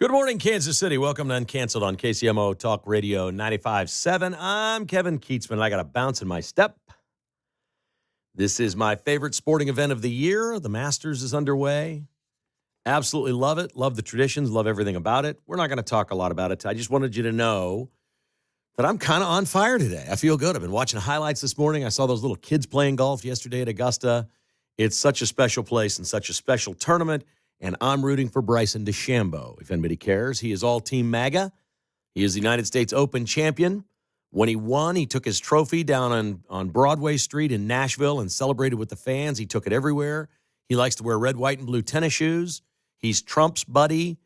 Good morning, Kansas City. Welcome to Uncanceled on KCMO Talk Radio 95.7. I'm Kevin Keatsman. I got a bounce in my step. This is my favorite sporting event of the year. The Masters is underway. Absolutely love it. Love the traditions. Love everything about it. We're not going to talk a lot about it. I just wanted you to know that I'm kind of on fire today. I feel good. I've been watching highlights this morning. I saw those little kids playing golf yesterday at Augusta. It's such a special place and such a special tournament. And I'm rooting for Bryson DeChambeau, if anybody cares. He is all Team MAGA. He is the United States Open champion. When he won, he took his trophy down on Broadway Street in Nashville and celebrated with the fans. He took it everywhere. He likes to wear red, white, and blue tennis shoes. He's Trump's buddy.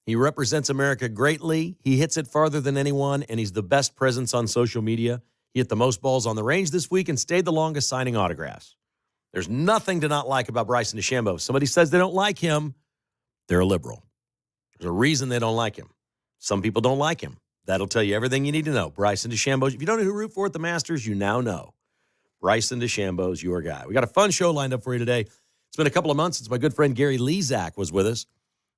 He represents America greatly. He hits it farther than anyone, and he's the best presence on social media. He hit the most balls on the range this week and stayed the longest signing autographs. There's nothing to not like about Bryson DeChambeau. If somebody says they don't like him, they're a liberal. There's a reason they don't like him. Some people don't like him. That'll tell you everything you need to know. Bryson DeChambeau. If you don't know who to root for at the Masters, you now know. Bryson DeChambeau's your guy. We got a fun show lined up for you today. It's been a couple of months since my good friend Gary Lezak was with us.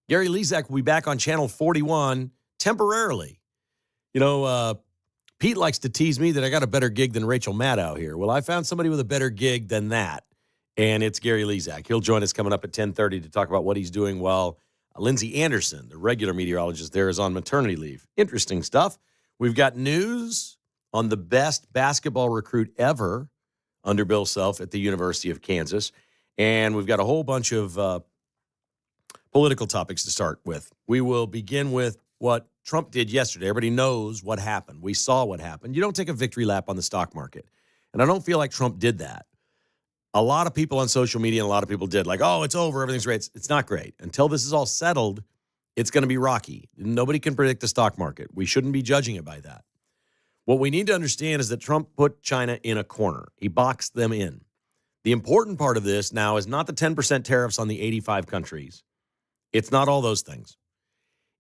Gary Lezak will be back on Channel 41 temporarily. You know, Pete likes to tease me that I got a better gig than Rachel Maddow here. Well, I found somebody with a better gig than that. And it's Gary Lezak. He'll join us coming up at 10:30 to talk about what he's doing while Lindsay Anderson, the regular meteorologist there, is on maternity leave. Interesting stuff. We've got news on the best basketball recruit ever under Bill Self at the University of Kansas. And we've got a whole bunch of political topics to start with. We will begin with what Trump did yesterday. Everybody knows what happened. We saw what happened. You don't take a victory lap on the stock market. And I don't feel like Trump did that. A lot of people on social media and a lot of people did like, oh, it's over. Everything's great. It's not great. Until this is all settled, it's going to be rocky. Nobody can predict the stock market. We shouldn't be judging it by that. What we need to understand is that Trump put China in a corner. He boxed them in. The important part of this now is not the 10% tariffs on the 85 countries. It's not all those things.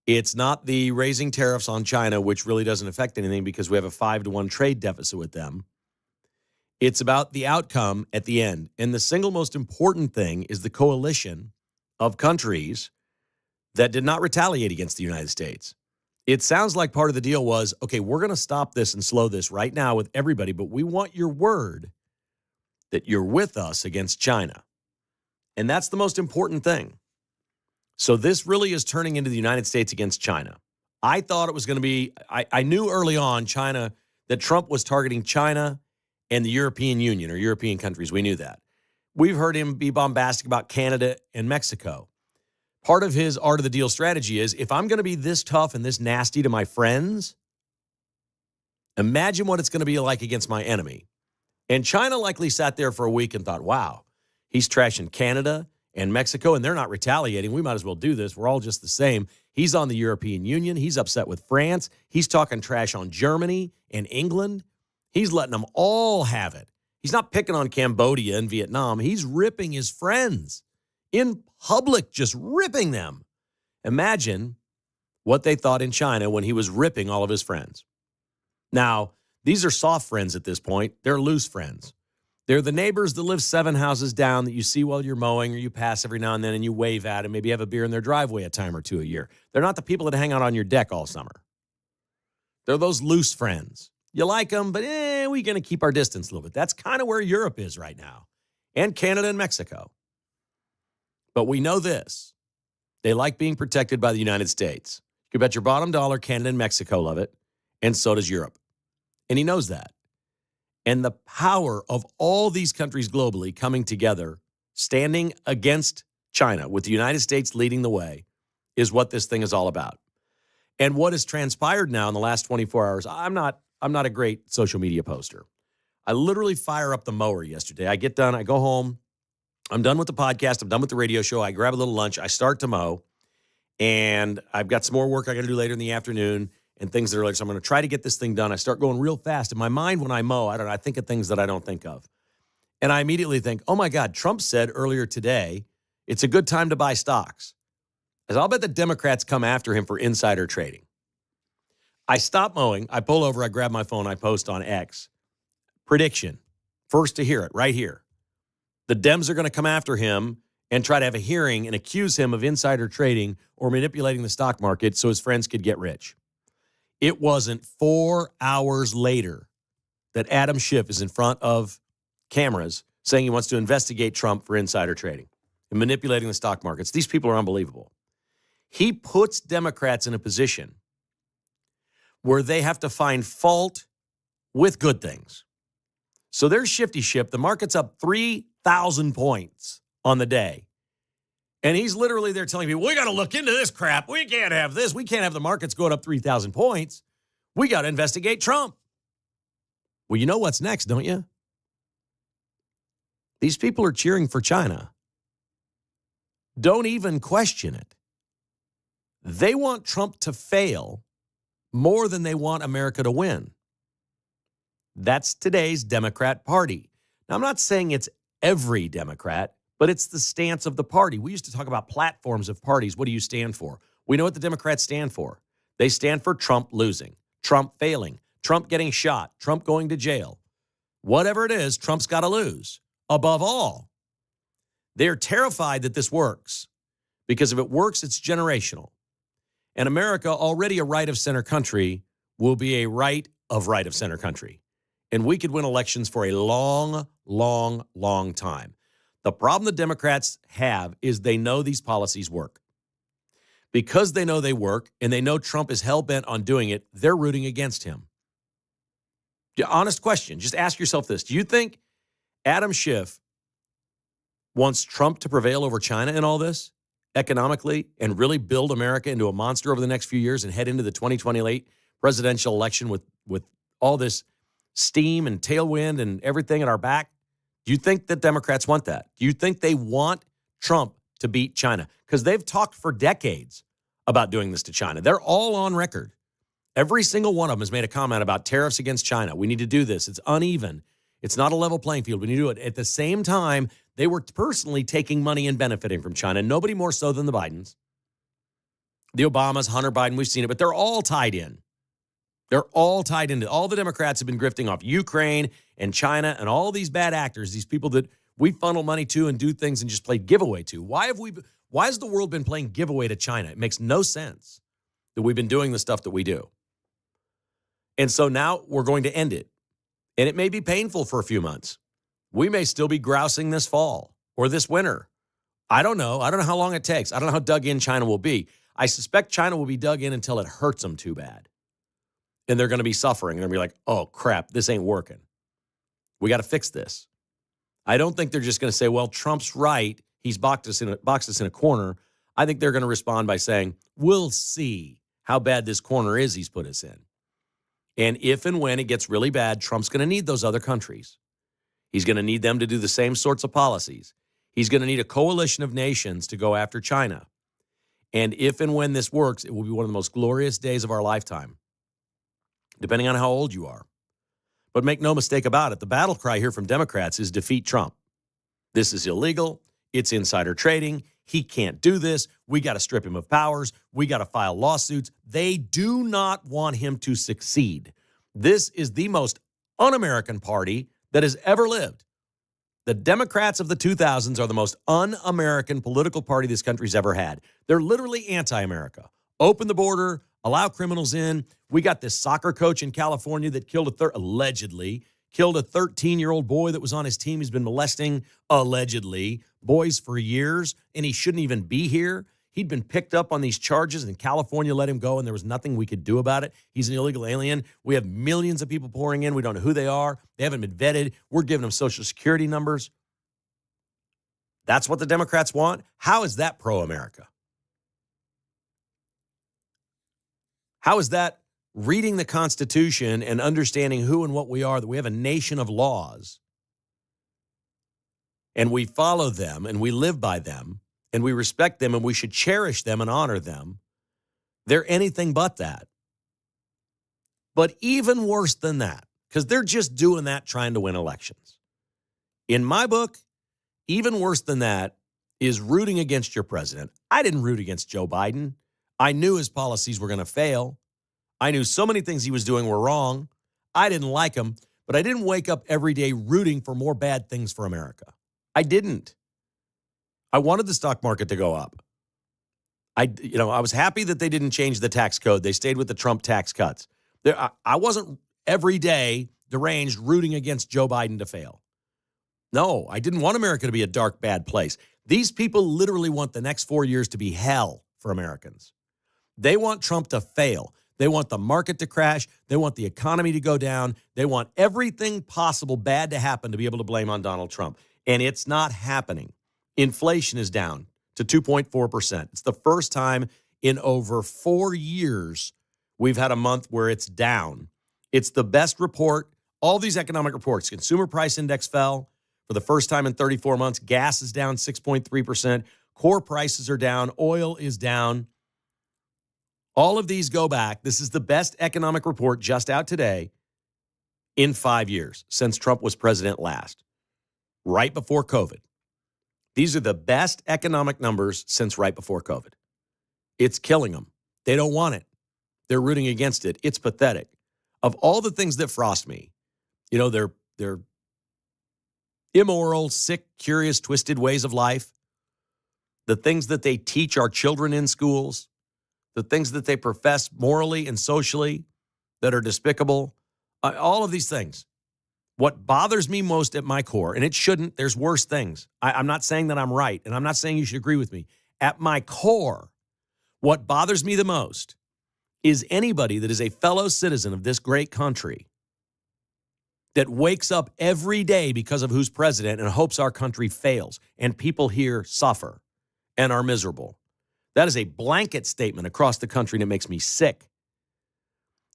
It's not the raising tariffs on China, which really doesn't affect anything because we have a 5-to-1 trade deficit with them. It's about the outcome at the end. And the single most important thing is the coalition of countries that did not retaliate against the United States. It sounds like part of the deal was, okay, we're going to stop this and slow this right now with everybody, but we want your word that you're with us against China. And that's the most important thing. So this really is turning into the United States against China. I thought it was going to be, I knew early on China, that Trump was targeting China and the European Union or European countries. We knew that. We've heard him be bombastic about Canada and Mexico. Part of his art of the deal strategy is, if I'm going to be this tough and this nasty to my friends, imagine what it's going to be like against my enemy. And China likely sat there for a week and thought, wow, he's trashing Canada and Mexico, and they're not retaliating. We might as well do this. We're all just the same. He's on the European Union. He's upset with France. He's talking trash on Germany and England. He's letting them all have it. He's not picking on Cambodia and Vietnam. He's ripping his friends in public, just ripping them. Imagine what they thought in China when he was ripping all of his friends. Now, these are soft friends at this point. They're loose friends. They're the neighbors that live 7 houses down that you see while you're mowing, or you pass every now and then and you wave at and maybe have a beer in their driveway a time or two a year. They're not the people that hang out on your deck all summer. They're those loose friends. You like them, but we're going to keep our distance a little bit. That's kind of where Europe is right now, and Canada and Mexico. But we know this. They like being protected by the United States. You can bet your bottom dollar Canada and Mexico love it, and so does Europe. And he knows that. And the power of all these countries globally coming together, standing against China, with the United States leading the way, is what this thing is all about. And what has transpired now in the last 24 hours, I'm not a great social media poster. I literally fire up the mower yesterday. I get done, I go home, I'm done with the podcast, I'm done with the radio show, I grab a little lunch, I start to mow, and I've got some more work I got to do later in the afternoon and things that are like, so I'm going to try to get this thing done. I start going real fast. In my mind when I mow, I think of things that I don't think of. And I immediately think, oh my God, Trump said earlier today, it's a good time to buy stocks. As I'll bet the Democrats come after him for insider trading. I stop mowing. I pull over. I grab my phone. I post on X. Prediction. First to hear it right here. The Dems are going to come after him and try to have a hearing and accuse him of insider trading or manipulating the stock market so his friends could get rich. It wasn't 4 hours later that Adam Schiff is in front of cameras saying he wants to investigate Trump for insider trading and manipulating the stock markets. These people are unbelievable. He puts Democrats in a position where they have to find fault with good things. So there's Shifty Schiff. The market's up 3,000 points on the day. And he's literally there telling people, we got to look into this crap. We can't have this. We can't have the markets going up 3,000 points. We got to investigate Trump. Well, you know what's next, don't you? These people are cheering for China. Don't even question it. They want Trump to fail more than they want America to win. That's today's Democrat Party. Now, I'm not saying it's every Democrat, but it's the stance of the party. We used to talk about platforms of parties. What do you stand for? We know what the Democrats stand for. They stand for Trump losing, Trump failing, Trump getting shot, Trump going to jail. Whatever it is, Trump's got to lose. Above all, they're terrified that this works because if it works, it's generational. And America, already a right of center country, will be a right of center country. And we could win elections for a long, long, long time. The problem the Democrats have is they know these policies work. Because they know they work and they know Trump is hell-bent on doing it, they're rooting against him. Honest question. Just ask yourself this. Do you think Adam Schiff wants Trump to prevail over China in all this economically and really build America into a monster over the next few years and head into the 2028 presidential election with all this steam and tailwind and everything at our back? Do you think that Democrats want that? Do you think they want Trump to beat China? Because they've talked for decades about doing this to China. They're all on record. Every single one of them has made a comment about tariffs against China. We need to do this. It's uneven. It's not a level playing field. We need to do it. At the same time, they were personally taking money and benefiting from China. Nobody more so than the Bidens. The Obamas, Hunter Biden, we've seen it, but they're all tied in. They're all tied into. All the Democrats have been grifting off Ukraine and China and all these bad actors, these people that we funnel money to and do things and just play giveaway to. Why has the world been playing giveaway to China? It makes no sense that we've been doing the stuff that we do. And so now we're going to end it. And it may be painful for a few months. We may still be grousing this fall or this winter. I don't know. I don't know how long it takes. I don't know how dug in China will be. I suspect China will be dug in until it hurts them too bad. And they're going to be suffering. And they're going to be like, oh, crap, this ain't working. We got to fix this. I don't think they're just going to say, well, Trump's right. He's boxed us in a corner. I think they're going to respond by saying, we'll see how bad this corner is he's put us in. And if and when it gets really bad, Trump's going to need those other countries. He's going to need them to do the same sorts of policies. He's going to need a coalition of nations to go after China. And if and when this works, it will be one of the most glorious days of our lifetime, depending on how old you are. But make no mistake about it, the battle cry here from Democrats is defeat Trump. This is illegal. It's insider trading. He can't do this. We got to strip him of powers. We got to file lawsuits. They do not want him to succeed. This is the most un-American party that has ever lived. The Democrats of the 2000s are the most un-American political party this country's ever had. They're literally anti-America. Open the border, allow criminals in. We got this soccer coach in California that allegedly killed a 13-year-old boy that was on his team. He's been molesting, allegedly, boys for years, and he shouldn't even be here. He'd been picked up on these charges, and California let him go, and there was nothing we could do about it. He's an illegal alien. We have millions of people pouring in. We don't know who they are. They haven't been vetted. We're giving them Social Security numbers. That's what the Democrats want? How is that pro-America? How is that reading the Constitution and understanding who and what we are, that we have a nation of laws, and we follow them, and we live by them, and we respect them, and we should cherish them and honor them? They're anything but that. But even worse than that, because they're just doing that trying to win elections. In my book, even worse than that is rooting against your president. I didn't root against Joe Biden. I knew his policies were going to fail. I knew so many things he was doing were wrong. I didn't like him, but I didn't wake up every day rooting for more bad things for America. I didn't. I wanted the stock market to go up. I was happy that they didn't change the tax code. They stayed with the Trump tax cuts. I wasn't every day deranged rooting against Joe Biden to fail. No, I didn't want America to be a dark, bad place. These people literally want the next 4 years to be hell for Americans. They want Trump to fail. They want the market to crash. They want the economy to go down. They want everything possible bad to happen to be able to blame on Donald Trump. And it's not happening. Inflation is down to 2.4%. It's the first time in over 4 years we've had a month where it's down. It's the best report. All these economic reports, consumer price index fell for the first time in 34 months. Gas is down 6.3%. Core prices are down. Oil is down. All of these go back. This is the best economic report just out today in 5 years since Trump was president last, right before COVID. These are the best economic numbers since right before COVID. It's killing them. They don't want it. They're rooting against it. It's pathetic. Of all the things that frost me, they're immoral, sick, curious, twisted ways of life, the things that they teach our children in schools, the things that they profess morally and socially that are despicable, all of these things. What bothers me most at my core, and it shouldn't, there's worse things. I'm not saying that I'm right, and I'm not saying you should agree with me. At my core, what bothers me the most is anybody that is a fellow citizen of this great country that wakes up every day because of who's president and hopes our country fails, and people here suffer and are miserable. That is a blanket statement across the country, and it makes me sick.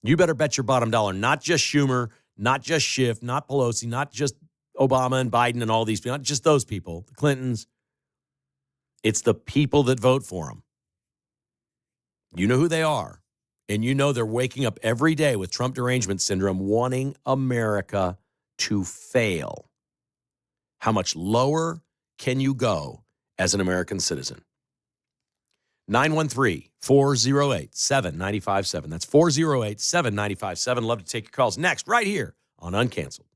You better bet your bottom dollar, not just Schumer, not just Schiff, not Pelosi, not just Obama and Biden and all these people, not just those people, the Clintons. It's the people that vote for them. You know who they are. And you know they're waking up every day with Trump derangement syndrome, wanting America to fail. How much lower can you go as an American citizen? 913-408-7957. That's 408-7957. Love to take your calls next, right here on Uncanceled.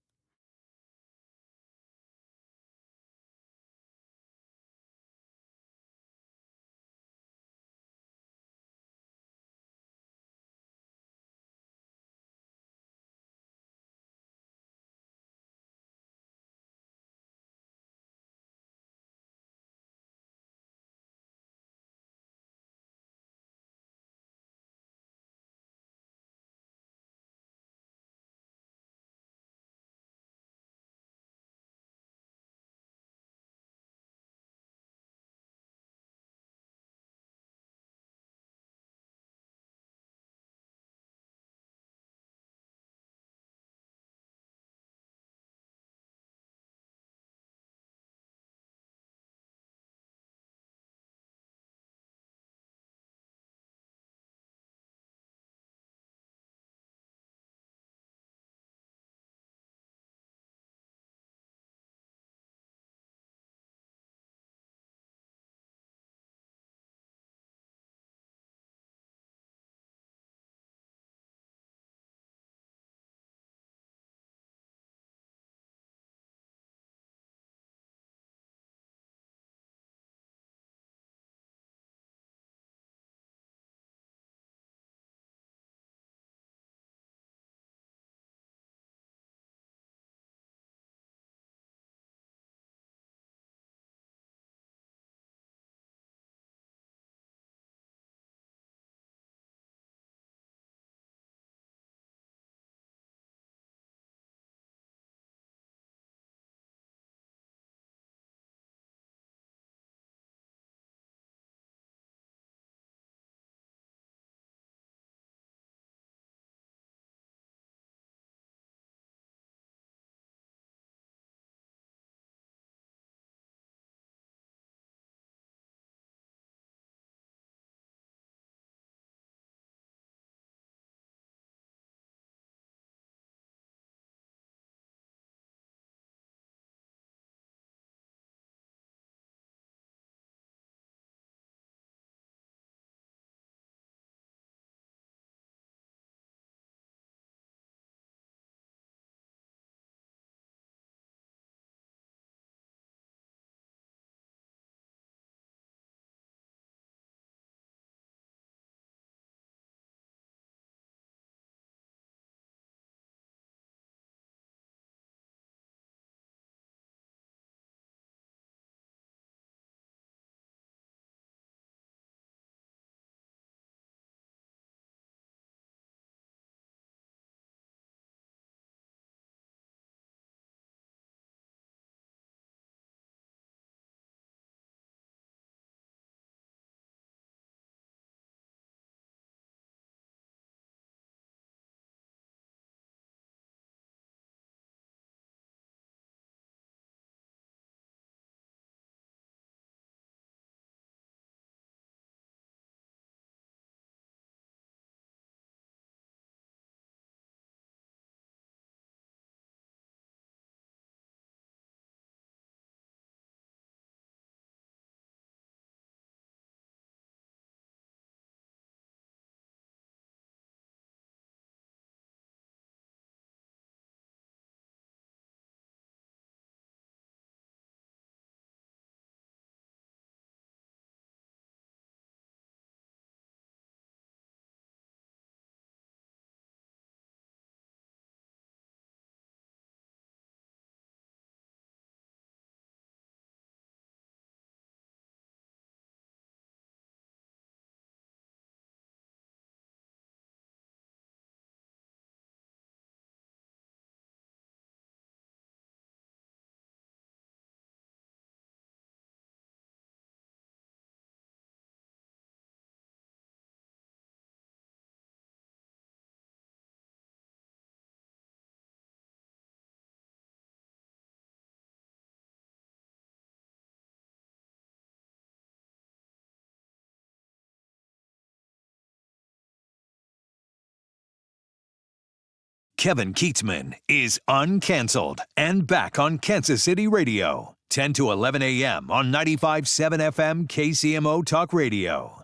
Kevin Keatsman is uncanceled and back on Kansas City Radio, 10 to 11 a.m. on 95.7 FM KCMO Talk Radio.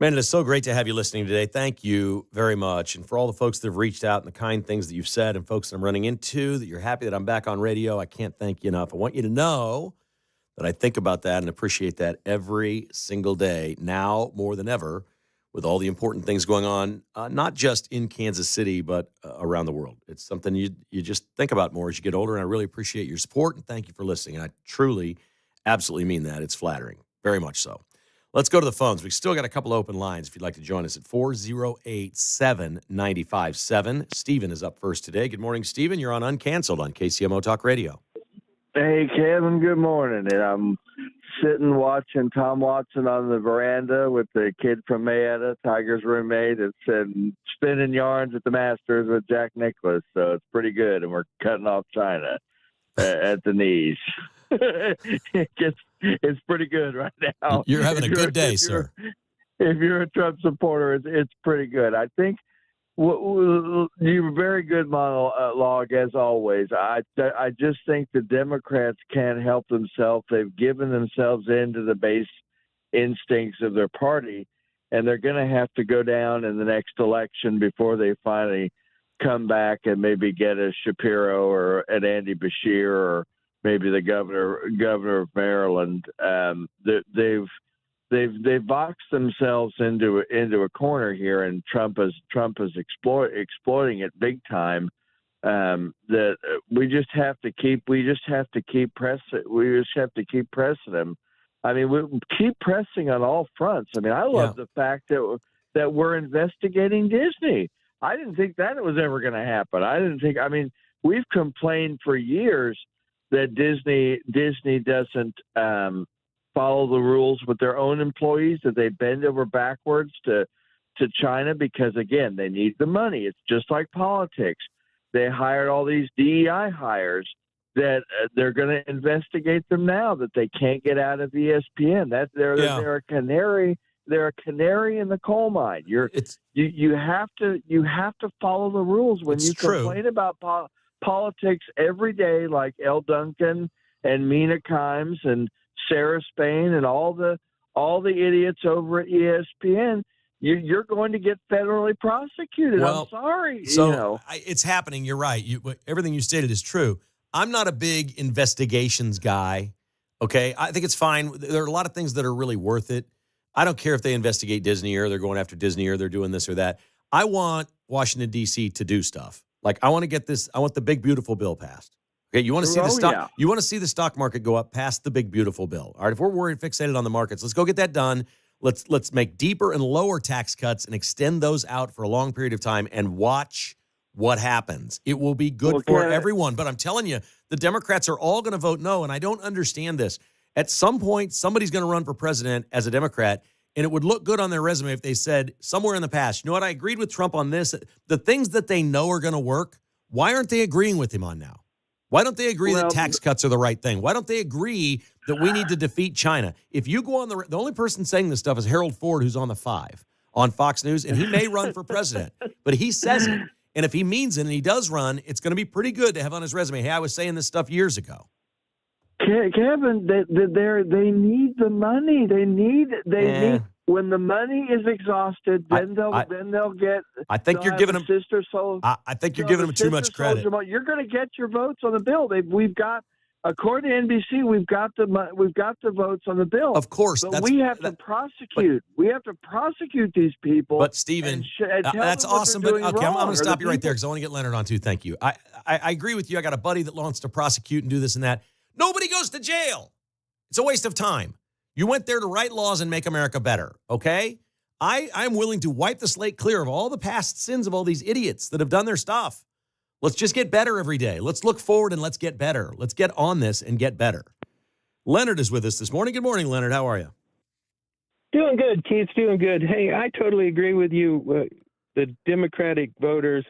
Man, it is so great to have you listening today. Thank you very much. And for all the folks that have reached out and the kind things that you've said and folks that I'm running into, that you're happy that I'm back on radio, I can't thank you enough. I want you to know that I think about that and appreciate that every single day, now more than ever, with all the important things going on, not just in Kansas City, but around the world. It's something you just think about more as you get older, and I really appreciate your support, and thank you for listening. I truly, absolutely mean that. It's flattering, very much so. Let's go to the phones. We've still got a couple open lines if you'd like to join us at 408-7957. Stephen is up first today. Good morning, Stephen. You're on Uncanceled on KCMO Talk Radio. Hey, Kevin, good morning. And I'm sitting watching Tom Watson on the veranda with the kid from Mayetta, Tiger's roommate. It's spinning yarns at the Masters with Jack Nicklaus. So it's pretty good. And we're cutting off China at the knees. It's pretty good right now. You're having a good day, sir. If you're a Trump supporter, it's pretty good. I think you're very good monologue as always. I just think the Democrats can't help themselves. They've given themselves into the base instincts of their party, and they're going to have to go down in the next election before they finally come back and maybe get a Shapiro or an Andy Beshear or maybe the governor of Maryland. They've boxed themselves into a corner here, and Trump is exploiting it big time. That we just have to keep pressing them. I mean, we keep pressing on all fronts. I mean, I love the fact that we're investigating Disney. I didn't think that it was ever going to happen. I mean, we've complained for years that Disney doesn't follow the rules with their own employees, that they bend over backwards to China because, again, they need the money. It's just like politics. They hired all these DEI hires that they're going to investigate them now that they can't get out of ESPN. They're a canary. They're a canary in the coal mine. You have to follow the rules when you complain about politics every day, like Elle Duncan and Mina Kimes and Sarah Spain and all the idiots over at ESPN. You're going to get federally prosecuted. Well, I'm sorry. So it's happening. You're right. Everything you stated is true. I'm not a big investigations guy. Okay, I think it's fine. There are a lot of things that are really worth it. I don't care if they investigate Disney or they're going after Disney or they're doing this or that. I want Washington, D.C. to do stuff. Like, I want to get this. I want the big, beautiful bill passed. Okay, you want to see the stock. Yeah. You want to see the stock market go up past the big, beautiful bill. All right, if we're worried, fixated on the markets, let's go get that done. Let's make deeper and lower tax cuts and extend those out for a long period of time and watch what happens. It will be good for everyone. But I'm telling you, the Democrats are all going to vote no, and I don't understand this. At some point, somebody's going to run for president as a Democrat, and it would look good on their resume if they said somewhere in the past, you know what, I agreed with Trump on this. The things that they know are going to work, why aren't they agreeing with him on now? Why don't they agree that tax cuts are the right thing? Why don't they agree that we need to defeat China? If you go on the only person saying this stuff is Harold Ford, who's on the 5 on Fox News, and he may run for president, but he says it. And if he means it and he does run, it's going to be pretty good to have on his resume. Hey, I was saying this stuff years ago. Kevin, they need the money. They need when the money is exhausted, then they'll get. I think you're giving them sister soul. I think you're giving them too much credit. You're going to get your votes on the bill. We've got, according to NBC, we've got the votes on the bill. Of course, but we have to prosecute. We have to prosecute these people. But Stephen, that's awesome. But okay, I'm going to stop you right there because I want to get Leonard on too. Thank you. I agree with you. I got a buddy that wants to prosecute and do this and that. Nobody goes to jail. It's a waste of time. You went there to write laws and make America better, okay? I'm willing to wipe the slate clear of all the past sins of all these idiots that have done their stuff. Let's just get better every day. Let's look forward and let's get better. Let's get on this and get better. Leonard is with us this morning. Good morning, Leonard. How are you? Doing good, Keith. Doing good. Hey, I totally agree with you. The Democratic voters,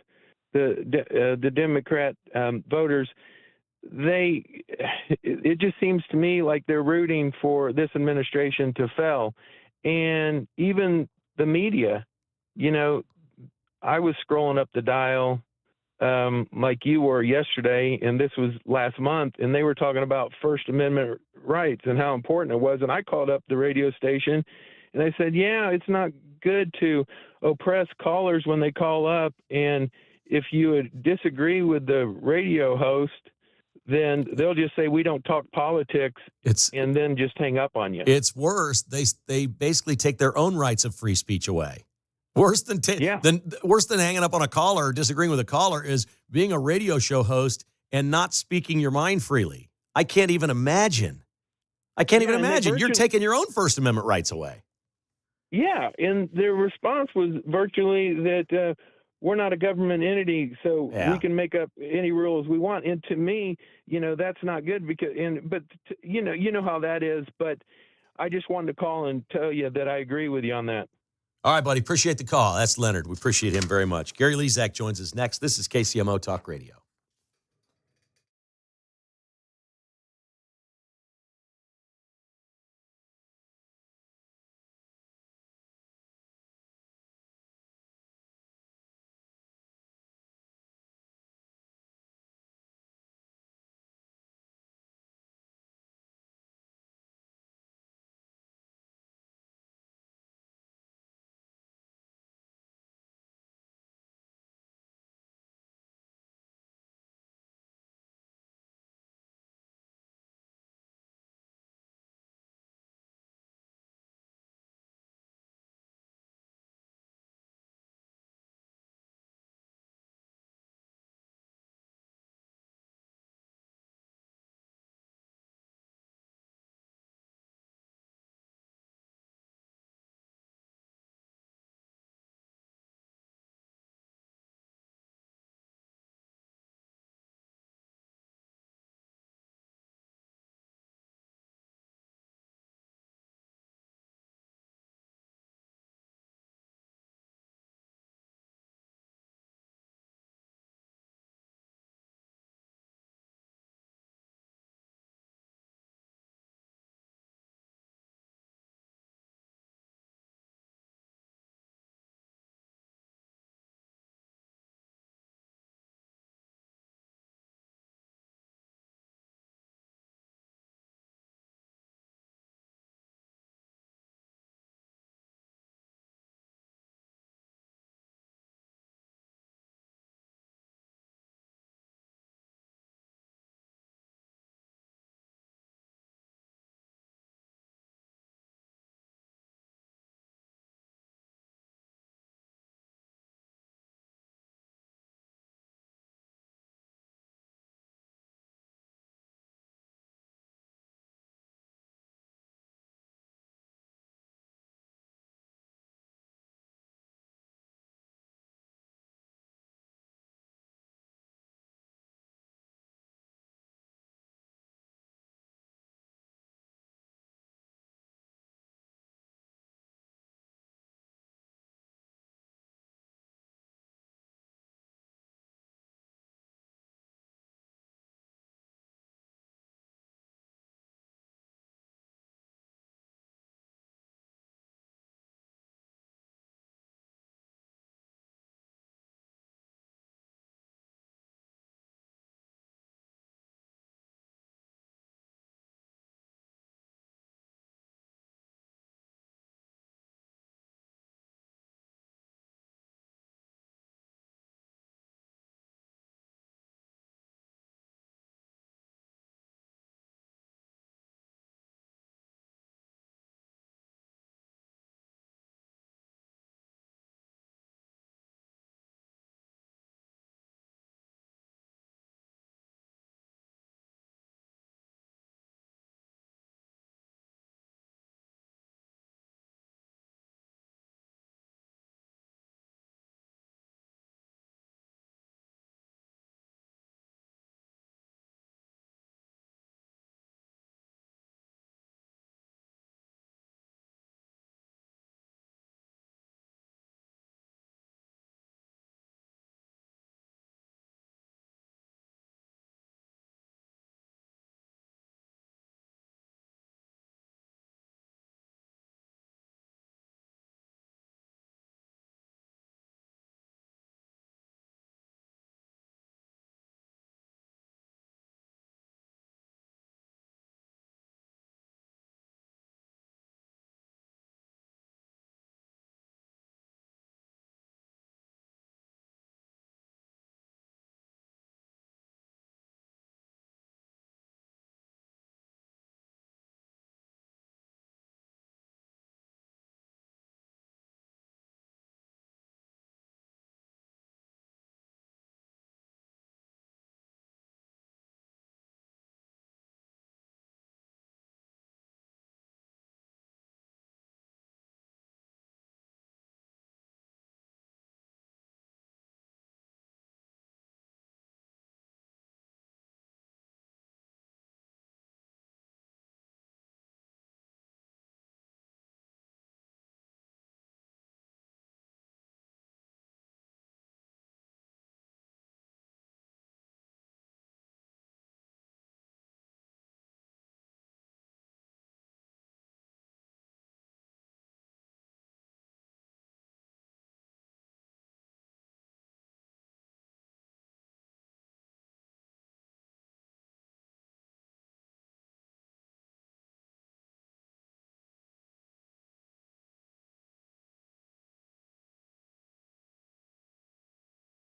the Democrat voters, it just seems to me like they're rooting for this administration to fail. And even the media, I was scrolling up the dial like you were yesterday, and this was last month, and they were talking about First Amendment rights and how important it was. And I called up the radio station, and they said, yeah, it's not good to oppress callers when they call up. And if you would disagree with the radio host, then they'll just say, we don't talk politics, and then just hang up on you. It's worse. They basically take their own rights of free speech away. Worse than hanging up on a caller or disagreeing with a caller is being a radio show host and not speaking your mind freely. I can't even imagine. You're taking your own First Amendment rights away. Yeah, and their response was virtually that we're not a government entity, so we can make up any rules we want. And to me, that's not good but you know how that is. But I just wanted to call and tell you that I agree with you on that. All right, buddy. Appreciate the call. That's Leonard. We appreciate him very much. Gary Lezak joins us next. This is KCMO Talk Radio.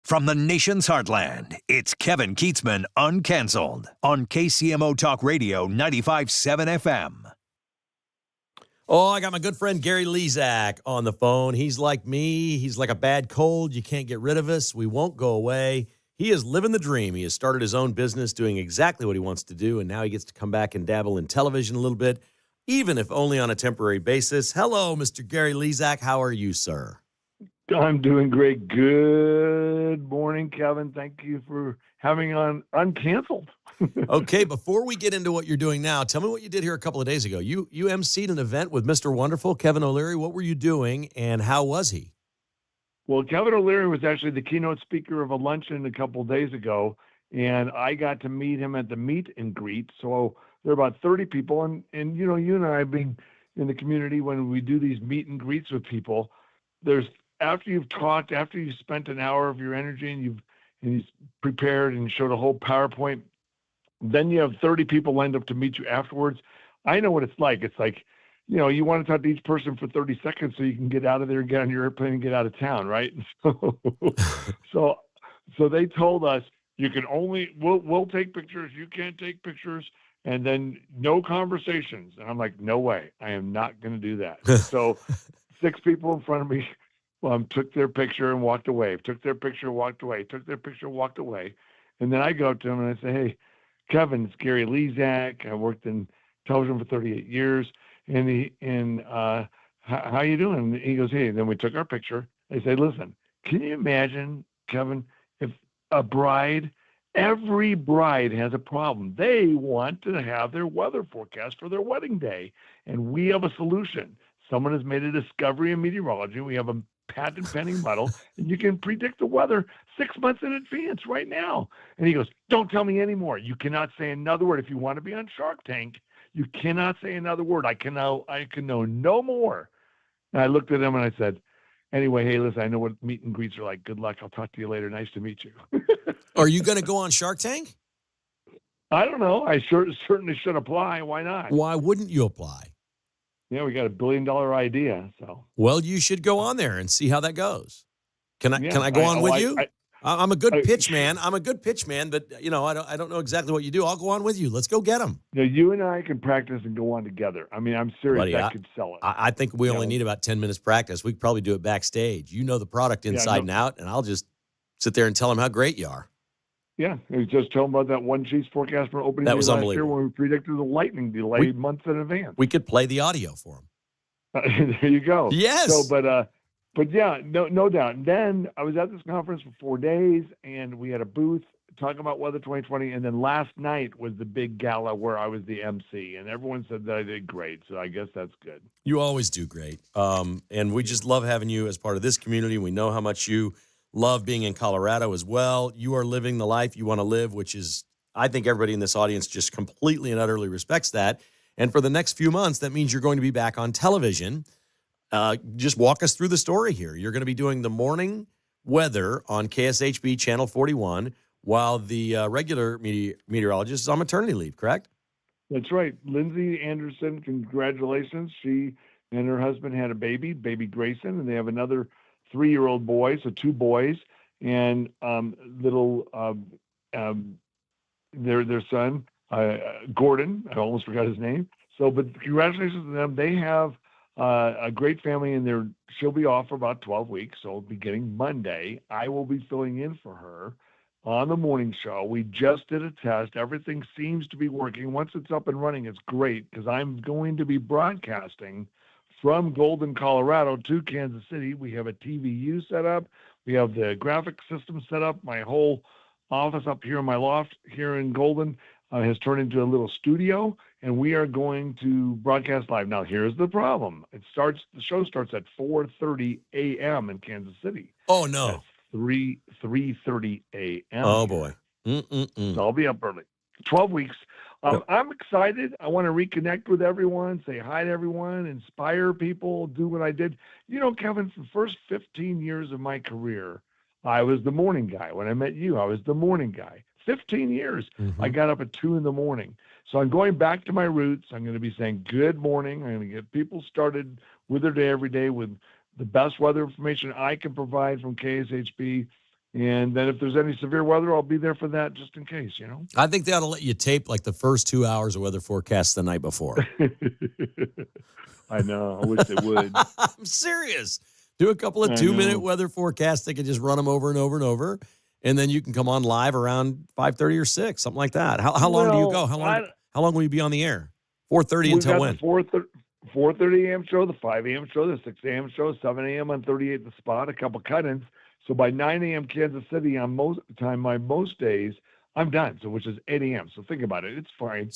From the nation's heartland, it's Kevin Keatsman Uncanceled on KCMO Talk Radio 95.7 FM. Oh, I got my good friend Gary Lezak on the phone. He's like me. He's like a bad cold. You can't get rid of us. We won't go away. He is living the dream. He has started his own business doing exactly what he wants to do, and now he gets to come back and dabble in television a little bit, even if only on a temporary basis. Hello, Mr. Gary Lezak. How are you, sir? I'm doing great. Good morning, Kevin. Thank you for having on Uncanceled. Okay, before we get into what you're doing now, tell me what you did here a couple of days ago. You emceed an event with Mr. Wonderful, Kevin O'Leary. What were you doing, and how was he? Well, Kevin O'Leary was actually the keynote speaker of a luncheon a couple of days ago, and I got to meet him at the meet and greet. So there are about 30 people, and you know, you and I being in the community, when we do these meet and greets with people, there's after you've talked, after you've spent an hour of your energy and you've prepared and showed a whole PowerPoint, then you have 30 people lined up to meet you afterwards. I know what it's like. It's like, you know, you want to talk to each person for 30 seconds so you can get out of there and get on your airplane and get out of town, right? So they told us you can only we'll take pictures, you can't take pictures, and then no conversations. And I'm like, no way, I am not going to do that. So 6 people in front of me took their picture and walked away. Took their picture, walked away. Took their picture, walked away. And then I go up to him and I say, "Hey, Kevin, it's Gary Lezak. I worked in television for 38 years. And how you doing?" And he goes, "Hey." And then we took our picture. I said, "Listen, can you imagine, Kevin, if every bride has a problem. They want to have their weather forecast for their wedding day. And we have a solution. Someone has made a discovery in meteorology. We have a patent pending model, and you can predict the weather 6 months in advance right now." And he goes, "Don't tell me anymore. You cannot say another word. If you want to be on Shark Tank, you cannot say another word. I can know no more." And I looked at him and I said, "Anyway, hey, listen, I know what meet and greets are like. Good luck. I'll talk to you later. Nice to meet you." Are you going to go on Shark Tank? I don't know. I certainly should apply. Why not? Why wouldn't you apply? Yeah, we got $1 billion idea. So, well, you should go on there and see how that goes. Can I go on with you? I'm a good pitch man. I'm a good pitch man, but you know, I don't know exactly what you do. I'll go on with you. Let's go get them. You know, you and I can practice and go on together. I mean, I'm serious. Buddy, that could sell it. I think we only need about 10 minutes practice. We could probably do it backstage. You know the product inside and out, and I'll just sit there and tell them how great you are. Yeah, we just tell them about that one Chiefs forecast for opening that day was last year when we predicted the lightning delay months in advance. We could play the audio for them. There you go. Yes. So, but yeah, no doubt. And then I was at this conference for 4 days, and we had a booth talking about weather 2020. And then last night was the big gala where I was the MC, and everyone said that I did great. So I guess that's good. You always do great. And we just love having you as part of this community. We know how much you love being in Colorado as well. You are living the life you want to live, which is, I think everybody in this audience just completely and utterly respects that. And for the next few months, that means you're going to be back on television. Just walk us through the story here. You're going to be doing the morning weather on KSHB Channel 41 while the regular meteorologist is on maternity leave, correct? That's right. Lindsay Anderson, congratulations. She and her husband had a baby Grayson, and they have another 3-year-old boy, so 2 boys, and their son, Gordon. I almost forgot his name. So, but congratulations to them. They have a great family, and she'll be off for about 12 weeks. So beginning Monday, I will be filling in for her on the morning show. We just did a test. Everything seems to be working. Once it's up and running, it's great because I'm going to be broadcasting from Golden, Colorado to Kansas City. We have a TVU set up. We have the graphic system set up. My whole office up here in my loft here in Golden has turned into a little studio, and we are going to broadcast live. Now, here's the problem. The show starts at 4:30 a.m. in Kansas City. Oh, no. That's 3:30 a.m. Oh, boy. So I'll be up early. 12 weeks. I'm excited. I want to reconnect with everyone, say hi to everyone, inspire people, do what I did. You know, Kevin, for the first 15 years of my career, I was the morning guy. When I met you, I was the morning guy. 15 years. Mm-hmm. I got up at 2 a.m. So I'm going back to my roots. I'm going to be saying good morning. I'm going to get people started with their day every day with the best weather information I can provide from KSHB. And then if there's any severe weather, I'll be there for that just in case, I think they ought to let you tape like the first 2 hours of weather forecast the night before. I know. I wish they would. I'm serious. Do a couple of 2-minute weather forecasts. They can just run them over and over and over. And then you can come on live around 5:30 or 6, something like that. How long do you go? How long will you be on the air? 4:30 until when? 4:30 a.m. show, the 5 a.m. show, the 6 a.m. show, 7 a.m. on 38 The Spot, a couple cut-ins. So by 9 a.m. Kansas City on most days, I'm done. So which is 8 a.m. So think about it. It's fine.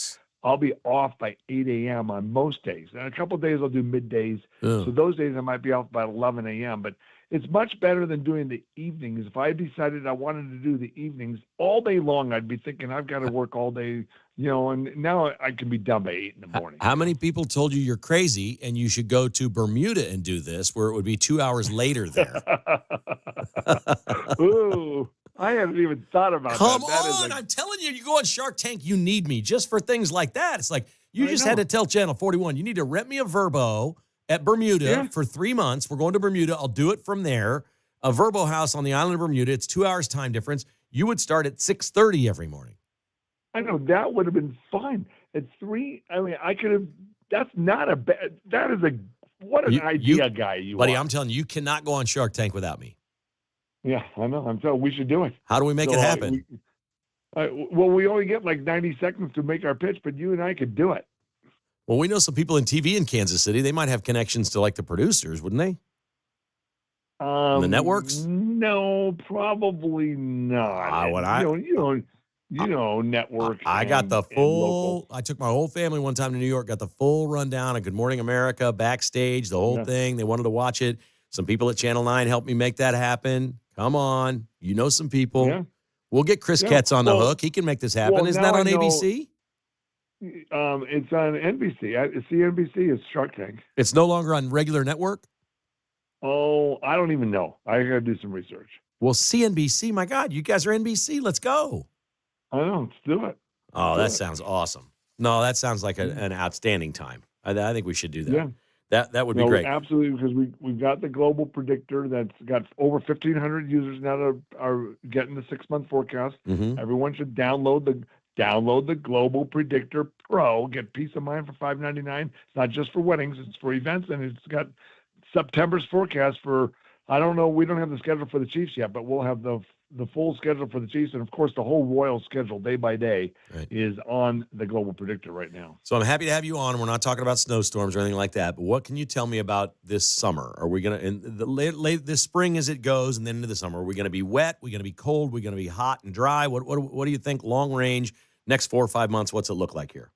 I'll be off by 8 a.m. on most days. And a couple of days I'll do middays. So those days I might be off by 11 a.m. But it's much better than doing the evenings. If I decided I wanted to do the evenings all day long, I'd be thinking I've got to work all day, and now I can be done by 8 in the morning. How many people told you you're crazy and you should go to Bermuda and do this, where it would be 2 hours later there? Ooh, I haven't even thought about Come that. Come on, I'm telling you, you go on Shark Tank, you need me just for things like that. It's like you just had to tell Channel 41, you need to rent me a Verbo at Bermuda for 3 months. We're going to Bermuda. I'll do it from there. A Verbo house on the island of Bermuda. It's 2 hours time difference. You would start at 6:30 every morning. I know that would have been fine. At 3, I mean, I could have. That's not a bad. That is what an idea, guy. Buddy, I'm telling you, you cannot go on Shark Tank without me. Yeah, I know. I'm telling. We should do it. How do we make it happen? Well, we only get like 90 seconds to make our pitch, but you and I could do it. Well, we know some people in TV in Kansas City. They might have connections to like the producers, wouldn't they? The networks? No, probably not. Network. I got the full. I took my whole family one time to New York. Got the full rundown of Good Morning America, backstage, the whole thing. They wanted to watch it. Some people at Channel 9 helped me make that happen. Come on, some people. Yeah. We'll get Chris Ketz on the hook. He can make this happen. Isn't that on ABC? It's on NBC. CNBC is Shark Tank. It's no longer on regular network? Oh, I don't even know. I got to do some research. Well, CNBC, my God, you guys are NBC. Let's go. I know. Let's do it. Oh, that sounds awesome. No, that sounds like an outstanding time. I think we should do that. Yeah. That would be great. Absolutely, because we've got the global predictor that's got over 1,500 users now that are getting the 6-month forecast. Mm-hmm. Everyone should download the Global Predictor Pro. Get peace of mind for $5.99. It's not just for weddings; it's for events, and it's got September's forecast for. I don't know. We don't have the schedule for the Chiefs yet, but we'll have the full schedule for the Chiefs, and of course, the whole Royal schedule day by day is on the Global Predictor right now. So I'm happy to have you on. We're not talking about snowstorms or anything like that, but what can you tell me about this summer? Are we going to, in the late this spring as it goes, and then into the summer, are we going to be wet? Are we going to be cold? Are we going to be hot and dry? What do you think? Long range, next 4 or 5 months? What's it look like here?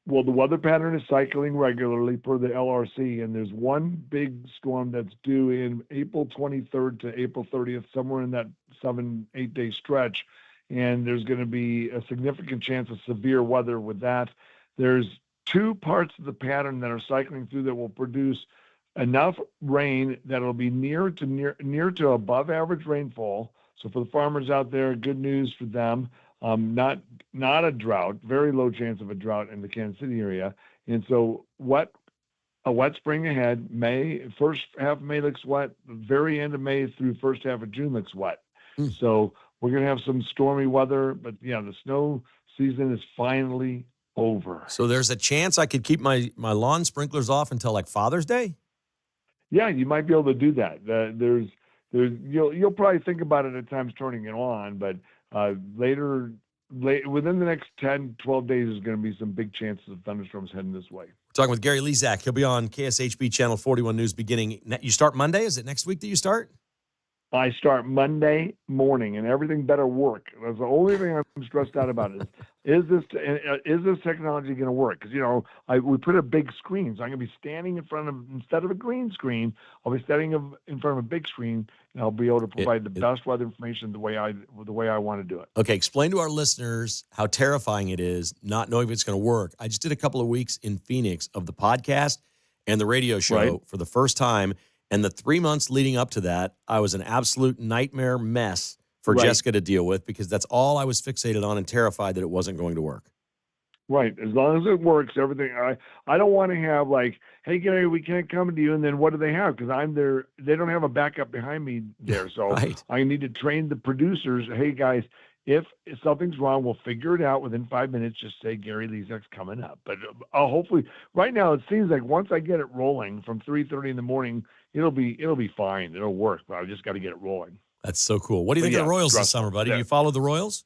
Well, the weather pattern is cycling regularly per the LRC, and there's one big storm that's due in April 23rd to April 30th, somewhere in that 7-8 day stretch. And there's going to be a significant chance of severe weather with that. There's 2 parts of the pattern that are cycling through that will produce enough rain that it'll be near to above average rainfall. So for the farmers out there, good news for them. Not a drought, very low chance of a drought in the Kansas City area. And so a wet spring ahead. First half of May looks wet. The very end of May through first half of June looks wet. So we're going to have some stormy weather, but the snow season is finally over. So there's a chance I could keep my lawn sprinklers off until like Father's Day? Yeah, you might be able to do that. You'll probably think about it at times turning it on, but within the next 10, 12 days, there's going to be some big chances of thunderstorms heading this way. We're talking with Gary Lezak. He'll be on KSHB Channel 41 News beginning. You start Monday? Is it next week that you start? I start Monday morning, and everything better work. That's the only thing I'm stressed out about is this technology going to work? Because, we put a big screen, so I'm going to be standing in front of, instead of a green screen, I'll be standing in front of a big screen, and I'll be able to provide the best weather information the way I want to do it. Okay, explain to our listeners how terrifying it is not knowing if it's going to work. I just did a couple of weeks in Phoenix of the podcast and the radio show for the first time. And the 3 months leading up to that, I was an absolute nightmare mess for Jessica to deal with because that's all I was fixated on and terrified that it wasn't going to work. Right. As long as it works, everything. I don't want to have like, hey Gary, we can't come to you, and then what do they have? Because I'm there. They don't have a backup behind me there, so Right. I need to train the producers. Hey guys, if something's wrong, we'll figure it out within 5 minutes. Just say Gary Lezak's coming up. But hopefully, right now it seems like once I get it rolling from 3:30 in the morning, it'll be fine. It'll work. But I just got to get it rolling. That's so cool. What do you think of the Royals this summer, buddy? Do you follow the Royals?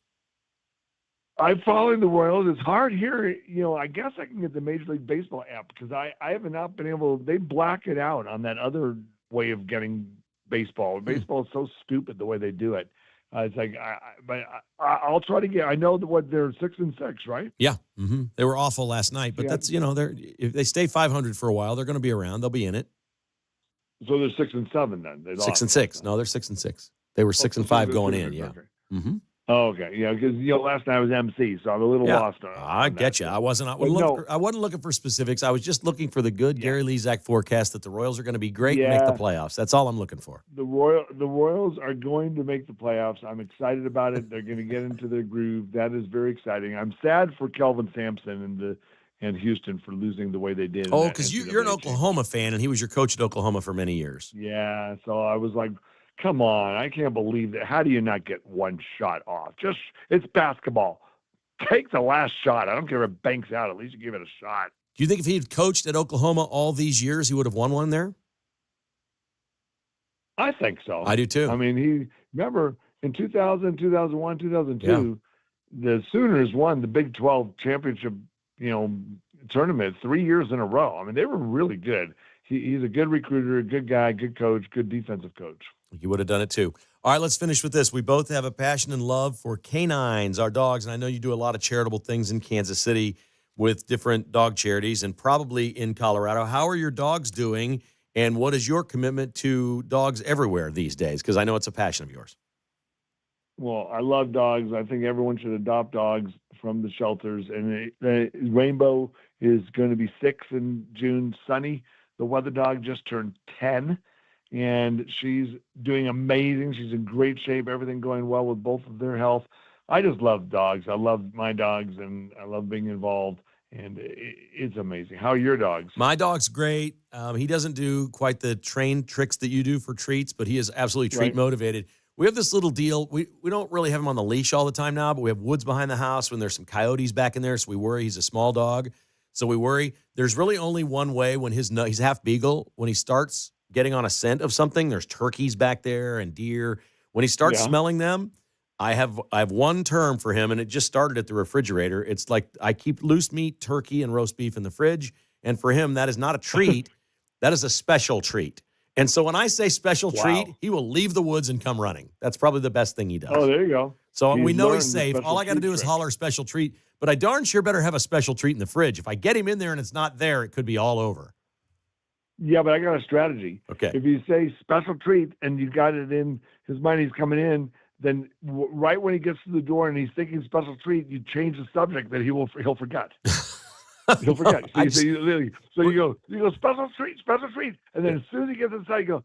I'm following the Royals. It's hard here. I guess I can get the Major League Baseball app because I have not been able. They black it out on that other way of getting baseball. Baseball is so stupid the way they do it. It's like, I'll try to get. I know that they're 6-6, right? Yeah, they were awful last night, but that's if they stay 500 for a while, they're going to be around. They'll be in it. So they're 6-7 then. They 6-6. No, they're 6-6. They were 6-5 going in. Yeah. Okay. Oh, okay. Yeah, because last night I was MC, so I'm a little lost on I get you. I wasn't looking for specifics. I was just looking for the good Gary Lezak forecast that the Royals are going to be great and make the playoffs. That's all I'm looking for. The Royals are going to make the playoffs. I'm excited about it. They're going to get into their groove. That is very exciting. I'm sad for Kelvin Sampson and Houston for losing the way they did. Oh, because you're an Oklahoma fan, and he was your coach at Oklahoma for many years. Yeah, so I was like, come on, I can't believe that. How do you not get one shot off? It's basketball. Take the last shot. I don't care if it banks out. At least you give it a shot. Do you think if he had coached at Oklahoma all these years, he would have won one there? I think so. I do too. I mean, remember in 2000, 2001, 2002, the Sooners won the Big 12 championship, tournament 3 years in a row. I mean, they were really good. He's a good recruiter, a good guy, good coach, good defensive coach. You would have done it too. All right, let's finish with this. We both have a passion and love for canines, our dogs, and I know you do a lot of charitable things in Kansas City with different dog charities and probably in Colorado. How are your dogs doing, and what is your commitment to dogs everywhere these days? Because I know it's a passion of yours. Well, I love dogs. I think everyone should adopt dogs from the shelters. And Rainbow is going to be 6 in June. Sunny, the weather dog, just turned 10. And she's doing amazing. She's in great shape. Everything going well with both of their health. I just love dogs. I love my dogs, and I love being involved. And it's amazing. How are your dogs? My dog's great. He doesn't do quite the trained tricks that you do for treats, but he is absolutely treat motivated. We have this little deal. We don't really have him on the leash all the time now, but we have woods behind the house when there's some coyotes back in there, so we worry. He's a small dog, so we worry. There's really only one way when he's half beagle. When he starts getting on a scent of something, there's turkeys back there and deer. When he starts smelling them, I have one term for him, and it just started at the refrigerator. It's like I keep loose meat, turkey, and roast beef in the fridge, and for him, that is not a treat. That is a special treat. And so when I say special treat, he will leave the woods and come running. That's probably the best thing he does. Oh, there you go. So we know he's safe. All I got to do is holler special treat, but I darn sure better have a special treat in the fridge. If I get him in there and it's not there, it could be all over. Yeah, but I got a strategy. Okay. If you say special treat and you got it in his mind, he's coming in, then right when he gets to the door and he's thinking special treat, you change the subject that he'll forget. He'll forget. So you go special treat, and then as soon as he gets inside, you go,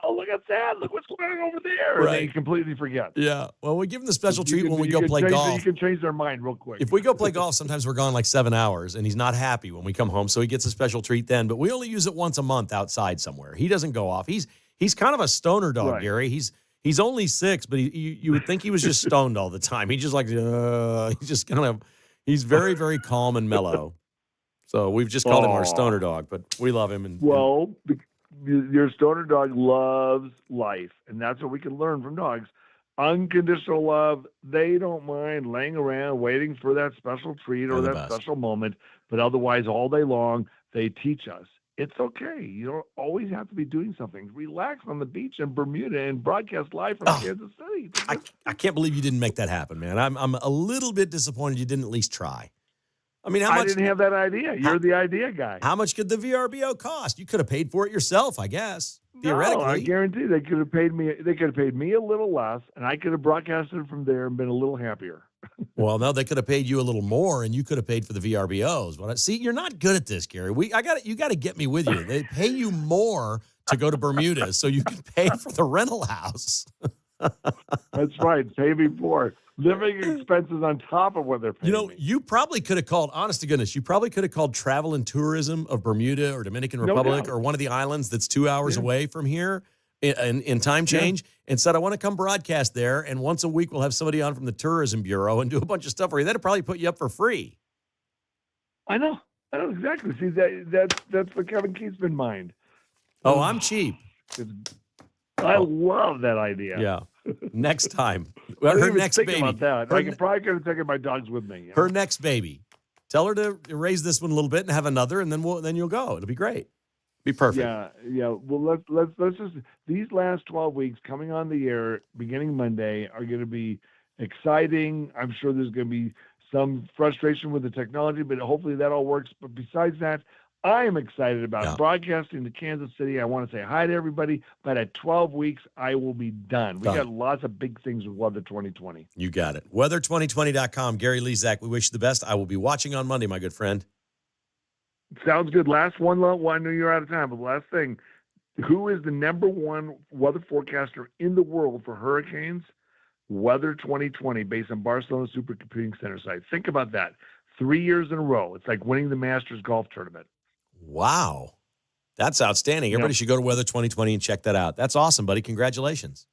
oh, look at that! Look what's going on over there, and then he completely forgets. Yeah. Well, we give him the special treat when we go play golf. You can change their mind real quick. If we go play golf, sometimes we're gone like 7 hours, and he's not happy when we come home, so he gets a special treat then. But we only use it once a month outside somewhere. He doesn't go off. He's kind of a stoner dog, Gary. He's only 6, but you would think he was just stoned all the time. He just he's very, very calm and mellow. So we've just called him our stoner dog, but we love him. Your stoner dog loves life, and that's what we can learn from dogs. Unconditional love. They don't mind laying around waiting for that special treat or that special moment, but otherwise all day long, they teach us. It's okay. You don't always have to be doing something. Relax on the beach in Bermuda and broadcast live from Kansas City. I can't believe you didn't make that happen, man. I'm a little bit disappointed you didn't at least try. I mean, I didn't have that idea. You're the idea guy. How much could the VRBO cost? You could have paid for it yourself, I guess. Theoretically. No, I guarantee they could have paid me. They could have paid me a little less, and I could have broadcasted from there and been a little happier. Well, no, they could have paid you a little more, and you could have paid for the VRBOs. But see, you're not good at this, Gary. You got to get me with you. They pay you more to go to Bermuda, so you can pay for the rental house. That's right. Pay me more. living expenses on top of what they're paying You know, me. you probably could have called, honest to goodness, you probably could have called Travel and Tourism of Bermuda or Dominican No Republic doubt. or one of the islands that's 2 hours Yeah. away from here in time change and said, I want to come broadcast there. And once a week, we'll have somebody on from the Tourism Bureau and do a bunch of stuff for you. That'd probably put you up for free. I know exactly. See, that's the Kevin Keatsman mind. Oh, I'm cheap. I love that idea. Yeah. Next time. I didn't Her even next think baby. about that. Her I could probably could have taken my dogs with me. Her next baby. Tell her to raise this one a little bit and have another, and then you'll go. It'll be great. Be perfect. Yeah. Well, let's just these last 12 weeks coming on the air beginning Monday are going to be exciting. I'm sure there's going to be some frustration with the technology, but hopefully that all works. But besides that, I am excited about broadcasting to Kansas City. I want to say hi to everybody, but at 12 weeks, I will be done. We got lots of big things with Weather 2020. You got it. Weather2020.com. Gary Lezak, we wish you the best. I will be watching on Monday, my good friend. Sounds good. Last one. I know you're out of time, but the last thing. Who is the number one weather forecaster in the world for hurricanes? Weather 2020, based on Barcelona Supercomputing Center site. Think about that. 3 years in a row. It's like winning the Masters golf tournament. Wow. That's outstanding. Everybody should go to Weather 2020 and check that out. That's awesome, buddy. Congratulations.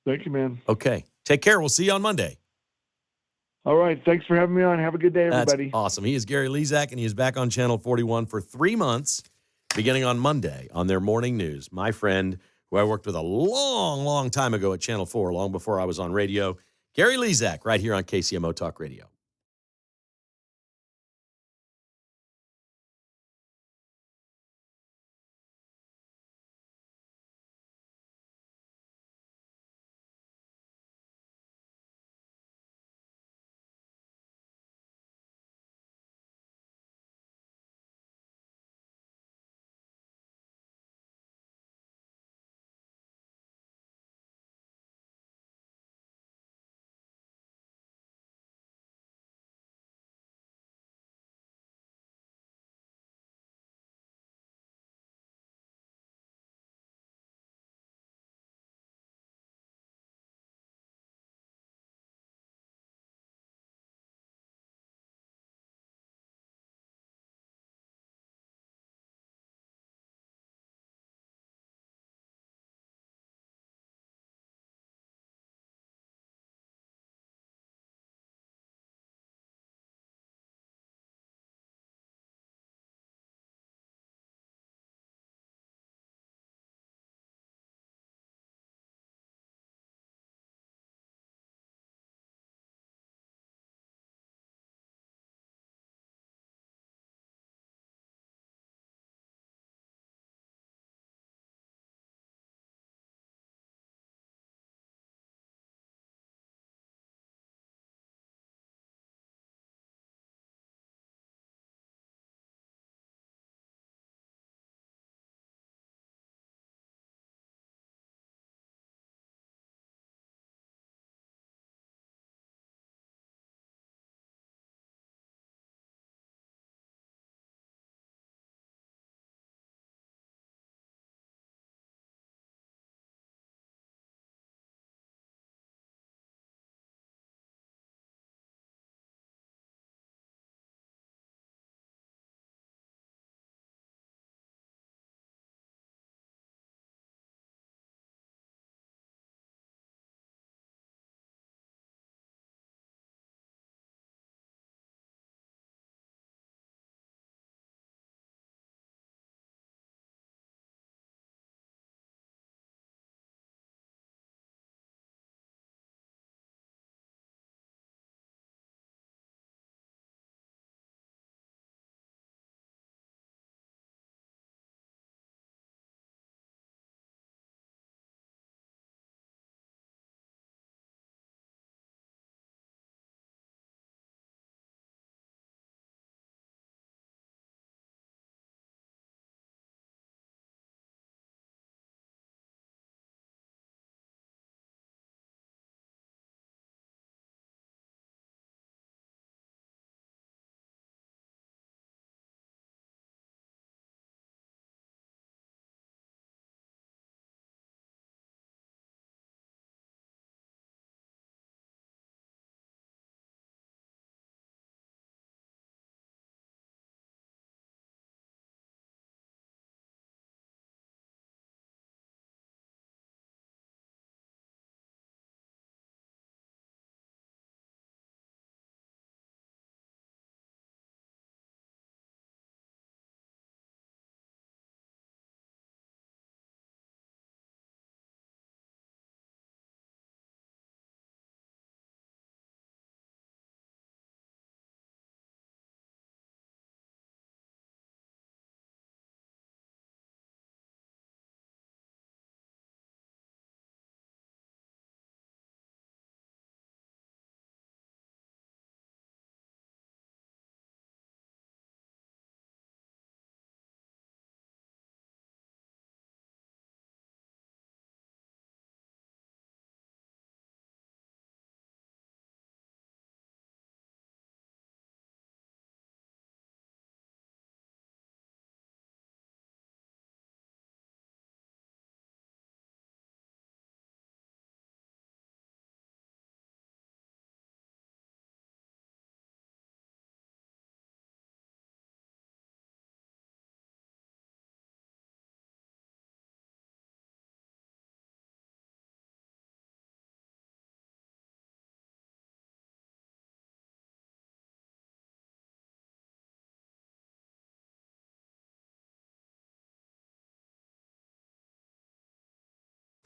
Thank you, man. Okay. Take care. We'll see you on Monday. All right. Thanks for having me on. Have a good day, everybody. That's awesome. He is Gary Lezak, and he is back on Channel 41 for 3 months, beginning on Monday on their morning news. My friend, who I worked with a long, long time ago at Channel 4, long before I was on radio, Gary Lezak, right here on KCMO Talk Radio.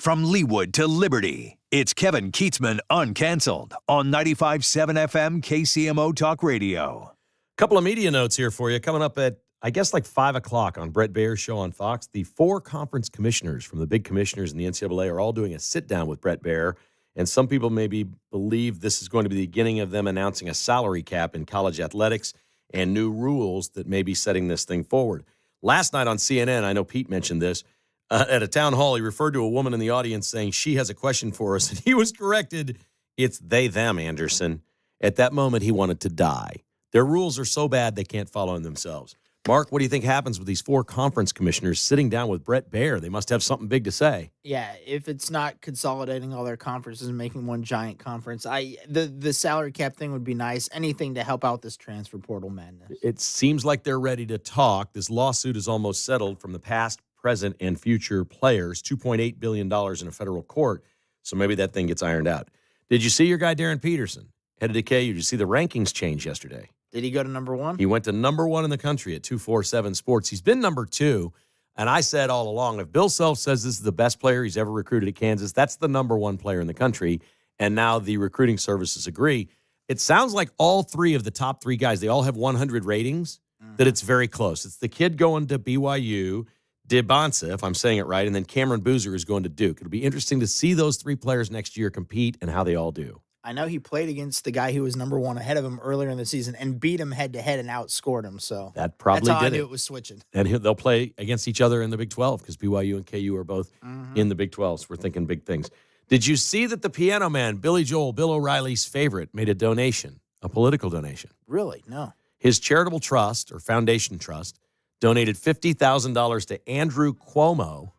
From Leawood to Liberty, it's Kevin Keatsman Uncanceled on 95.7 FM KCMO Talk Radio. Couple of media notes here for you. Coming up at, I guess, like 5 o'clock on Brett Baer's show on Fox, the 4 conference commissioners from the big commissioners in the NCAA are all doing a sit-down with Brett Baer. And some people maybe believe this is going to be the beginning of them announcing a salary cap in college athletics and new rules that may be setting this thing forward. Last night on CNN, I know Pete mentioned this, at a town hall, he referred to a woman in the audience saying she has a question for us, and he was corrected. It's they, them, Anderson. At that moment, he wanted to die. Their rules are so bad they can't follow them themselves. Mark, what do you think happens with these 4 conference commissioners sitting down with Brett Baer? They must have something big to say. Yeah, if it's not consolidating all their conferences and making one giant conference, the salary cap thing would be nice. Anything to help out this transfer portal madness. It seems like they're ready to talk. This lawsuit is almost settled from the past, present, and future players, $2.8 billion in a federal court. So maybe that thing gets ironed out. Did you see your guy, Darren Peterson, headed to KU? Did you see the rankings change yesterday? Did he go to number 1? He went to number 1 in the country at 247 Sports. He's been number 2. And I said all along, if Bill Self says this is the best player he's ever recruited at Kansas, that's the number 1 player in the country. And now the recruiting services agree. It sounds like all 3 of the top 3 guys, they all have 100 ratings, that it's very close. It's the kid going to BYU, DeBonsa, if I'm saying it right, and then Cameron Boozer is going to Duke. It'll be interesting to see those 3 players next year compete and how they all do. I know he played against the guy who was number 1 ahead of him earlier in the season and beat him head-to-head and outscored him. So that probably that's how did I knew it was switching. And they'll play against each other in the Big 12 because BYU and KU are both in the Big 12. So we're thinking big things. Did you see that the piano man, Billy Joel, Bill O'Reilly's favorite, made a donation, a political donation? Really? No. His charitable trust or foundation trust donated $50,000 to Andrew Cuomo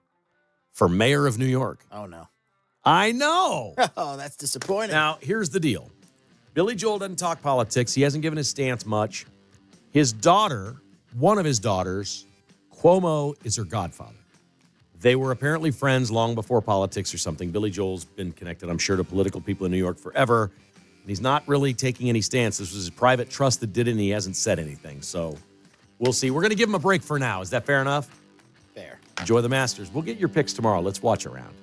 for mayor of New York. Oh, no. I know. Oh, that's disappointing. Now, here's the deal. Billy Joel doesn't talk politics. He hasn't given his stance much. His daughter, one of his daughters, Cuomo is her godfather. They were apparently friends long before politics or something. Billy Joel's been connected, I'm sure, to political people in New York forever. And he's not really taking any stance. This was his private trust that did it, and he hasn't said anything. So we'll see. We're going to give him a break for now. Is that fair enough? Fair. Enjoy the Masters. We'll get your picks tomorrow. Let's watch around.